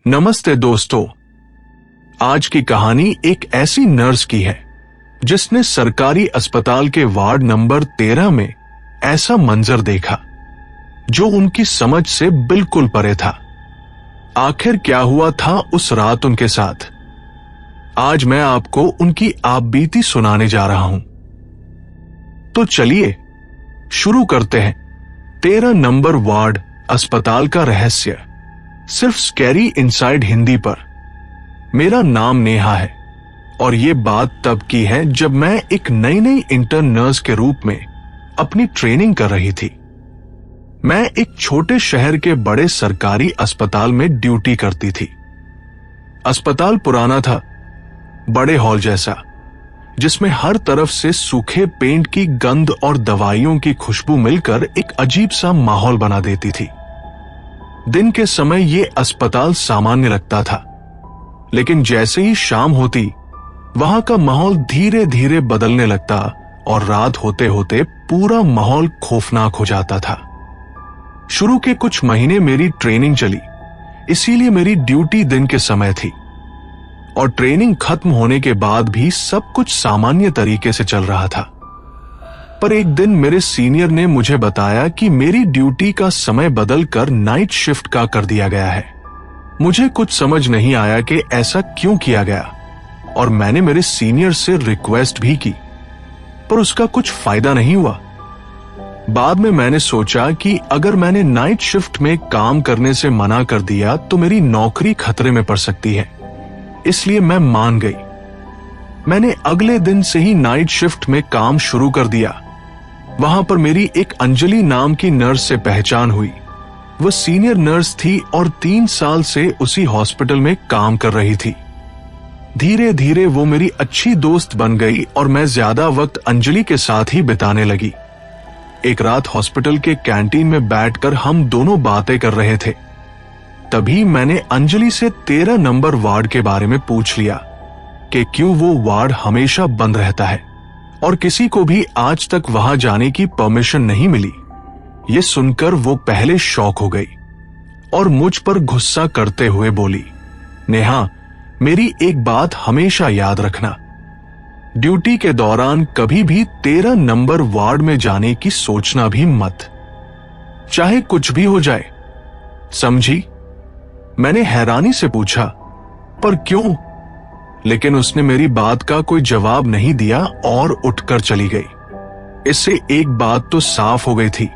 नमस्ते दोस्तों। आज की कहानी एक ऐसी नर्स की है जिसने सरकारी अस्पताल के वार्ड नंबर 13 में ऐसा मंजर देखा जो उनकी समझ से बिल्कुल परे था। आखिर क्या हुआ था उस रात उनके साथ? आज मैं आपको उनकी आपबीती सुनाने जा रहा हूं। तो चलिए शुरू करते हैं 13 नंबर वार्ड अस्पताल का रहस्य, सिर्फ स्कैरी इनसाइड हिंदी पर। मेरा नाम नेहा है और ये बात तब की है जब मैं एक नई इंटर्न नर्स के रूप में अपनी ट्रेनिंग कर रही थी। मैं एक छोटे शहर के बड़े सरकारी अस्पताल में ड्यूटी करती थी। अस्पताल पुराना था, बड़े हॉल जैसा, जिसमें हर तरफ से सूखे पेंट की गंध और दवाइयों की खुशबू मिलकर एक अजीब सा माहौल बना देती थी। दिन के समय ये अस्पताल सामान्य लगता था, लेकिन जैसे ही शाम होती वहां का माहौल धीरे धीरे बदलने लगता और रात होते होते पूरा माहौल खौफनाक हो जाता था। शुरू के कुछ महीने मेरी ट्रेनिंग चली, इसीलिए मेरी ड्यूटी दिन के समय थी और ट्रेनिंग खत्म होने के बाद भी सब कुछ सामान्य तरीके से चल रहा था। पर एक दिन मेरे सीनियर ने मुझे बताया कि मेरी ड्यूटी का समय बदलकर नाइट शिफ्ट का कर दिया गया है। मुझे कुछ समझ नहीं आया कि ऐसा क्यों किया गया और मैंने मेरे सीनियर से रिक्वेस्ट भी की, पर उसका कुछ फायदा नहीं हुआ। बाद में मैंने सोचा कि अगर मैंने नाइट शिफ्ट में काम करने से मना कर दिया तो मेरी नौकरी खतरे में पड़ सकती है, इसलिए मैं मान गई। मैंने अगले दिन से ही नाइट शिफ्ट में काम शुरू कर दिया। वहां पर मेरी एक अंजलि नाम की नर्स से पहचान हुई। वह सीनियर नर्स थी और 3 साल से उसी हॉस्पिटल में काम कर रही थी। धीरे धीरे वो मेरी अच्छी दोस्त बन गई और मैं ज्यादा वक्त अंजलि के साथ ही बिताने लगी। एक रात हॉस्पिटल के कैंटीन में बैठकर हम दोनों बातें कर रहे थे। तभी मैंने अंजलि से 13 नंबर वार्ड के बारे में पूछ लिया कि क्यों वो वार्ड हमेशा बंद रहता है और किसी को भी आज तक वहां जाने की परमिशन नहीं मिली। ये सुनकर वो पहले शॉक हो गई और मुझ पर गुस्सा करते हुए बोली, नेहा, मेरी एक बात हमेशा याद रखना, ड्यूटी के दौरान कभी भी 13 नंबर वार्ड में जाने की सोचना भी मत, चाहे कुछ भी हो जाए, समझी? मैंने हैरानी से पूछा, पर क्यों? लेकिन उसने मेरी बात का कोई जवाब नहीं दिया और उठकर चली गई। इससे एक बात तो साफ हो गई थी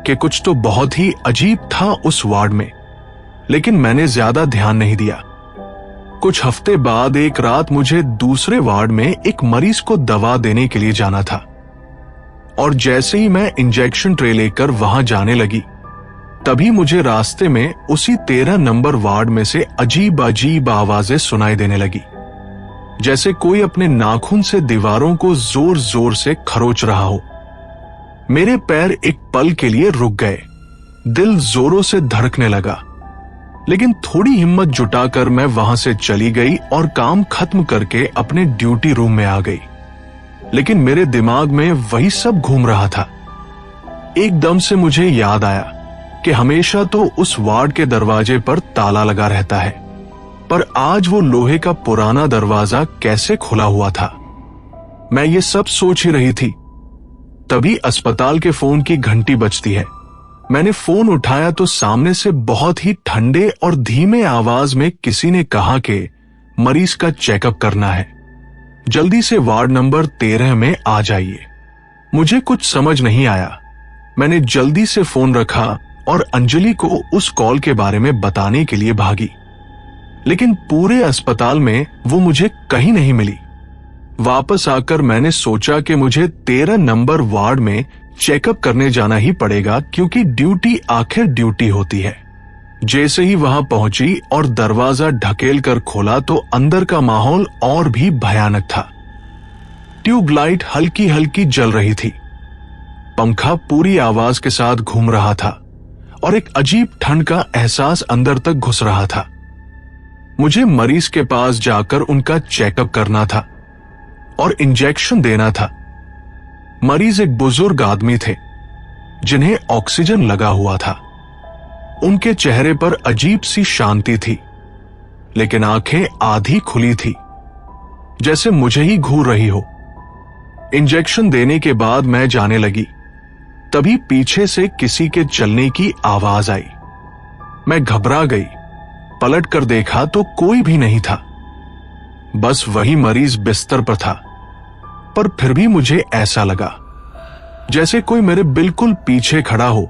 कि कुछ तो बहुत ही अजीब था उस वार्ड में, लेकिन मैंने ज्यादा ध्यान नहीं दिया। कुछ हफ्ते बाद एक रात मुझे दूसरे वार्ड में एक मरीज को दवा देने के लिए जाना था और जैसे ही मैं इंजेक्शन ट्रे लेकर वहां जाने लगी, तभी मुझे रास्ते में उसी 13 नंबर वार्ड में से अजीब अजीब आवाजें सुनाई देने लगी, जैसे कोई अपने नाखून से दीवारों को जोर जोर से खरोच रहा हो। मेरे पैर एक पल के लिए रुक गए, दिल जोरों से धड़कने लगा, लेकिन थोड़ी हिम्मत जुटाकर मैं वहां से चली गई और काम खत्म करके अपने ड्यूटी रूम में आ गई। लेकिन मेरे दिमाग में वही सब घूम रहा था। एकदम से मुझे याद आया कि हमेशा तो उस वार्ड के दरवाजे पर ताला लगा रहता है, पर आज वो लोहे का पुराना दरवाजा कैसे खुला हुआ था। मैं ये सब सोच ही रही थी, तभी अस्पताल के फोन की घंटी बजती है। मैंने फोन उठाया तो सामने से बहुत ही ठंडे और धीमे आवाज में किसी ने कहा कि मरीज का चेकअप करना है, जल्दी से वार्ड नंबर 13 में आ जाइए। मुझे कुछ समझ नहीं आया। मैंने जल्दी से फोन रखा और अंजलि को उस कॉल के बारे में बताने के लिए भागी, लेकिन पूरे अस्पताल में वो मुझे कहीं नहीं मिली। वापस आकर मैंने सोचा कि मुझे 13 नंबर वार्ड में चेकअप करने जाना ही पड़ेगा, क्योंकि ड्यूटी आखिर ड्यूटी होती है। जैसे ही वहां पहुंची और दरवाजा ढकेल कर खोला तो अंदर का माहौल और भी भयानक था। ट्यूबलाइट हल्की हल्की जल रही थी, पंखा पूरी आवाज के साथ घूम रहा था और एक अजीब ठंड का एहसास अंदर तक घुस रहा था। मुझे मरीज के पास जाकर उनका चेकअप करना था और इंजेक्शन देना था। मरीज एक बुजुर्ग आदमी थे जिन्हें ऑक्सीजन लगा हुआ था। उनके चेहरे पर अजीब सी शांति थी लेकिन आंखें आधी खुली थी, जैसे मुझे ही घूर रही हो। इंजेक्शन देने के बाद मैं जाने लगी, तभी पीछे से किसी के चलने की आवाज आई। मैं घबरा गई, पलट कर देखा तो कोई भी नहीं था, बस वही मरीज बिस्तर पर था। पर फिर भी मुझे ऐसा लगा जैसे कोई मेरे बिल्कुल पीछे खड़ा हो।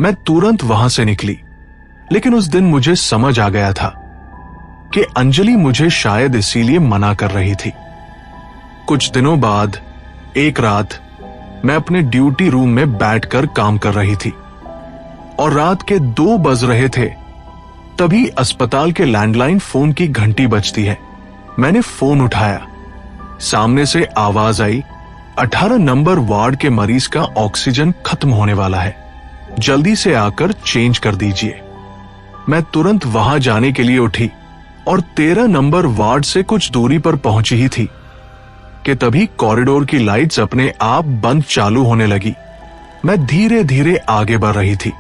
मैं तुरंत वहां से निकली, लेकिन उस दिन मुझे समझ आ गया था कि अंजलि मुझे शायद इसीलिए मना कर रही थी। कुछ दिनों बाद एक रात मैं अपने ड्यूटी रूम में बैठकर काम कर रही थी और रात के 2 बज रहे थे। तभी अस्पताल के लैंडलाइन फोन की घंटी बजती है। मैंने फोन उठाया। सामने से आवाज आई, 18 नंबर वार्ड के मरीज का ऑक्सीजन खत्म होने वाला है, जल्दी से आकर चेंज कर दीजिए। मैं तुरंत वहां जाने के लिए उठी और 13 नंबर वार्ड से कुछ दूरी पर पहुंची ही थी कि तभी कॉरिडोर की लाइट्स अपने आप बंद चालू होने लगी। मैं धीरे धीरे आगे बढ़ रही थी।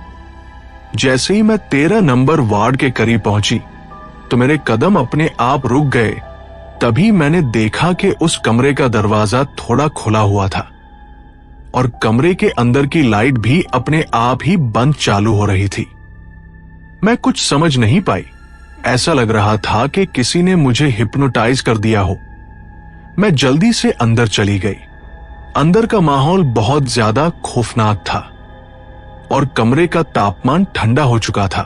जैसे ही मैं 13 नंबर वार्ड के करीब पहुंची तो मेरे कदम अपने आप रुक गए। तभी मैंने देखा कि उस कमरे का दरवाजा थोड़ा खुला हुआ था और कमरे के अंदर की लाइट भी अपने आप ही बंद चालू हो रही थी। मैं कुछ समझ नहीं पाई। ऐसा लग रहा था कि किसी ने मुझे हिप्नोटाइज कर दिया हो। मैं जल्दी से अंदर चली गई। अंदर का माहौल बहुत ज्यादा खौफनाक था और कमरे का तापमान ठंडा हो चुका था।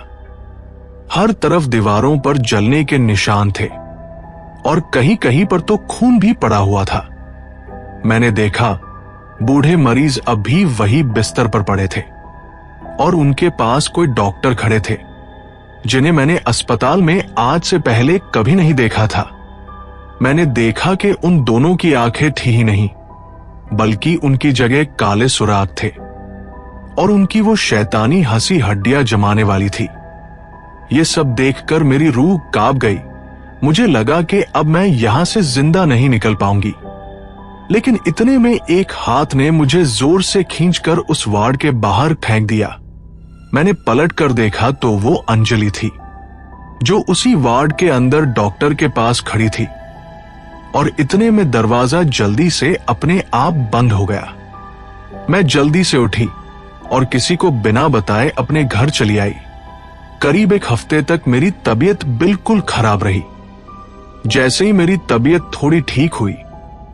हर तरफ दीवारों पर जलने के निशान थे और कहीं कहीं पर तो खून भी पड़ा हुआ था। मैंने देखा बूढ़े मरीज अब भी वही बिस्तर पर पड़े थे और उनके पास कोई डॉक्टर खड़े थे जिन्हें मैंने अस्पताल में आज से पहले कभी नहीं देखा था। मैंने देखा कि उन दोनों की आंखें थी ही नहीं, बल्कि उनकी जगह काले सुराख थे और उनकी वो शैतानी हंसी हड्डियां जमाने वाली थी। ये सब देखकर मेरी रूह कांप गई। मुझे लगा कि अब मैं यहां से जिंदा नहीं निकल पाऊंगी, लेकिन इतने में एक हाथ ने मुझे जोर से खींचकर उस वार्ड के बाहर फेंक दिया। मैंने पलट कर देखा तो वो अंजलि थी, जो उसी वार्ड के अंदर डॉक्टर के पास खड़ी थी और इतने में दरवाजा जल्दी से अपने आप बंद हो गया। मैं जल्दी से उठी और किसी को बिना बताए अपने घर चली आई। करीब 1 हफ्ते तक मेरी तबीयत बिल्कुल खराब रही। जैसे ही मेरी तबीयत थोड़ी ठीक हुई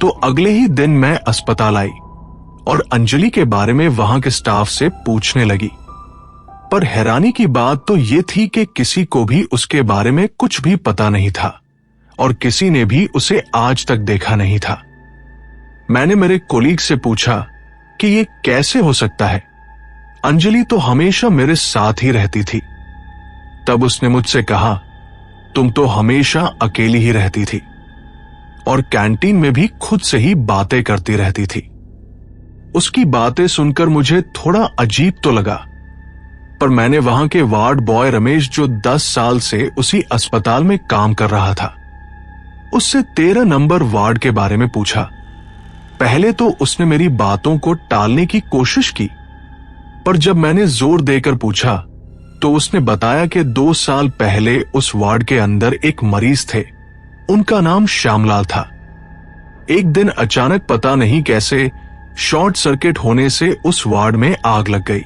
तो अगले ही दिन मैं अस्पताल आई और अंजलि के बारे में वहां के स्टाफ से पूछने लगी। पर हैरानी की बात तो ये थी कि किसी को भी उसके बारे में कुछ भी पता नहीं था और किसी ने भी उसे आज तक देखा नहीं था। मैंने मेरे कोलीग से पूछा कि ये कैसे हो सकता है, अंजलि तो हमेशा मेरे साथ ही रहती थी। तब उसने मुझसे कहा, तुम तो हमेशा अकेली ही रहती थी और कैंटीन में भी खुद से ही बातें करती रहती थी। उसकी बातें सुनकर मुझे थोड़ा अजीब तो लगा, पर मैंने वहां के वार्ड बॉय रमेश, जो 10 साल से उसी अस्पताल में काम कर रहा था, उससे 13 नंबर वार्ड के बारे में पूछा। पहले तो उसने मेरी बातों को टालने की कोशिश की, पर जब मैंने जोर देकर पूछा तो उसने बताया कि 2 साल पहले उस वार्ड के अंदर एक मरीज थे। उनका नाम श्यामलाल था। एक दिन अचानक पता नहीं कैसे शॉर्ट सर्किट होने से उस वार्ड में आग लग गई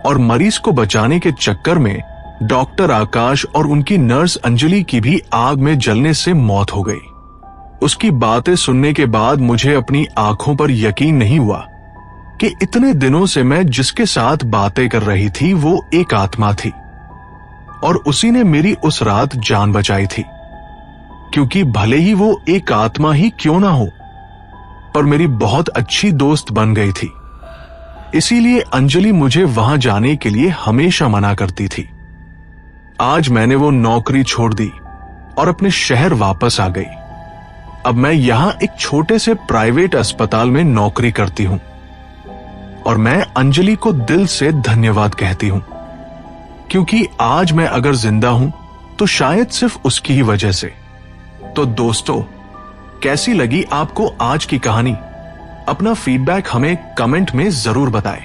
और मरीज को बचाने के चक्कर में डॉक्टर आकाश और उनकी नर्स अंजलि की भी आग में जलने से मौत हो गई। उसकी बातें सुनने के बाद मुझे अपनी आंखों पर यकीन नहीं हुआ कि इतने दिनों से मैं जिसके साथ बातें कर रही थी वो एक आत्मा थी और उसी ने मेरी उस रात जान बचाई थी। क्योंकि भले ही वो एक आत्मा ही क्यों ना हो, पर मेरी बहुत अच्छी दोस्त बन गई थी। इसीलिए अंजलि मुझे वहां जाने के लिए हमेशा मना करती थी। आज मैंने वो नौकरी छोड़ दी और अपने शहर वापस आ गई। अब मैं यहां एक छोटे से प्राइवेट अस्पताल में नौकरी करती हूं और मैं अंजलि को दिल से धन्यवाद कहती हूं, क्योंकि आज मैं अगर जिंदा हूं तो शायद सिर्फ उसकी ही वजह से। तो दोस्तों, कैसी लगी आपको आज की कहानी? अपना फीडबैक हमें कमेंट में जरूर बताएं।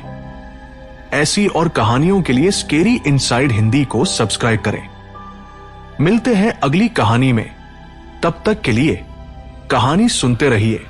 ऐसी और कहानियों के लिए स्केरी इनसाइड हिंदी को सब्सक्राइब करें। मिलते हैं अगली कहानी में। तब तक के लिए कहानी सुनते रहिए।